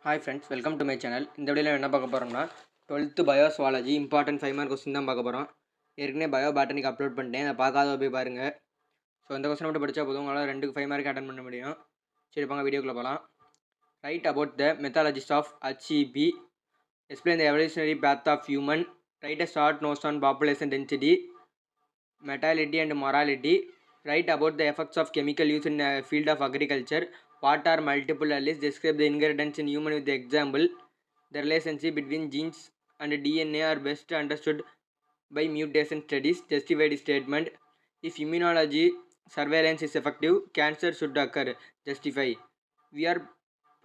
Hi friends, welcome to my channel. இந்த வீடியோல என்ன பார்க்க போறோம்னா 12th பயோசுவாலஜி இம்பார்ட்டன்ட் 5 மார்க் क्वेश्चन தான் பார்க்க போறோம். ஏற்கனவே பயோ பாட்டனிக்கு அப்லோட் பண்ணிட்டேன். அதை பார்க்காதவங்க போய் பாருங்க. ஸோ இந்த क्वेश्चन மட்டும் படிச்சா போதும், உங்களால் 2க்கு 5 மார்க் அட்டெண்ட் பண்ண முடியும். சரி வாங்க வீடியோக்குள்ள போகலாம். Right about the methodologist of HEB. Explain the evolutionary path of human. Write a short notes on population density, mortality and morality. Write about the effects of chemical use in the field of agriculture. What are multiple alleles? Describe the inheritance in human with the example. The relationship between genes and DNA are best understood by mutation studies. Justify the statement. If immunology surveillance is effective, cancer should occur. Justify. We are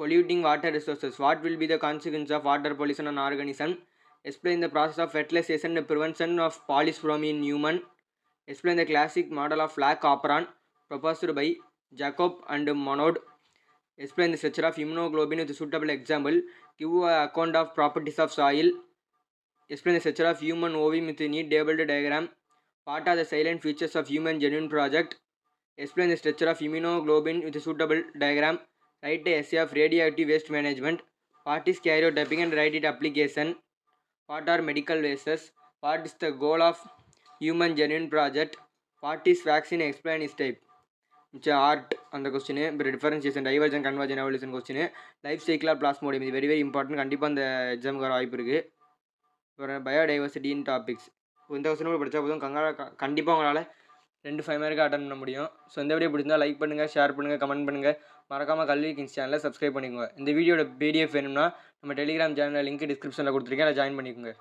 polluting water resources. What will be the consequence of water pollution on organism? Explain the process of fertilization and prevention of polyspermy in human. Explain the classic model of Lac operon proposed by Jacob and Monod. Explain the structure of immunoglobulin with a suitable example. Give an account of properties of soil. Explain the structure of human ovum with a neat tabled diagram. What are the silent features of human genuine project? Explain the structure of immunoglobulin with a suitable diagram. Write the essay of radioactive waste management. What is karyotyping and write it application. What are medical vases? What is the goal of human genuine project? What is vaccine? Explain its type. Art அந்த question, இப்போ differentiation, divergence, convergent, evolution question, life cycle R plasmodium, இது very very important. கண்டிப்பாக அந்த எக்ஸாமுக்கு வர வாய்ப்பு இருக்குது. அப்புறம் பயோடைவர்சிட்டின் டாபிக்ஸ். இந்த கொஸ்டின் கூட படித்தா போதும், கண்டிப்பாக உங்களால் 2 5 மார்க்கு அட்டன் பண்ண முடியும். ஸோ இந்த வீடியோ பிடிச்சிருந்தா லைக் பண்ணுங்கள், ஷேர் பண்ணுங்கள், கமெண்ட் பண்ணுங்கள். மறக்காமல் கல்வி கிங்ஸ் சேனலை சப்ஸ்கிரைப் பண்ணிக்கோங்க. இந்த வீடியோட PDF வேணும்னா நம்ம டெலிகிராம் சேனலில் லிங்க் டிஸ்கிரிப்ஷனில் கொடுத்துருக்கேன், அதை ஜாயின் பண்ணிக்கோங்க.